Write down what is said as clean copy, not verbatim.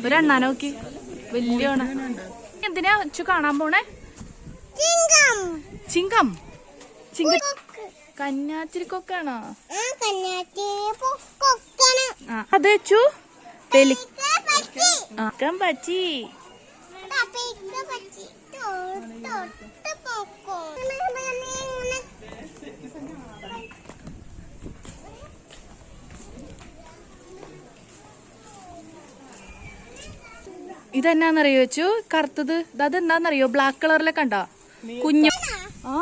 ഒരെണ്ണ നോക്കി വലിയ എന്തിനാ അച്ചു കാണാൻ പോണേ? ചിങ്കം കന്യാത്തിരിക്കൊക്കാണോ? അത് അച്ചു പെലിക്കാൻ പറ്റി. ഇതെന്നാന്നറിയോ വെച്ചു? കറുത്തത് അതെന്താന്നറിയോ? ബ്ലാക്ക് കളറിലൊക്കെ കണ്ടോ കുഞ്ഞു? ആ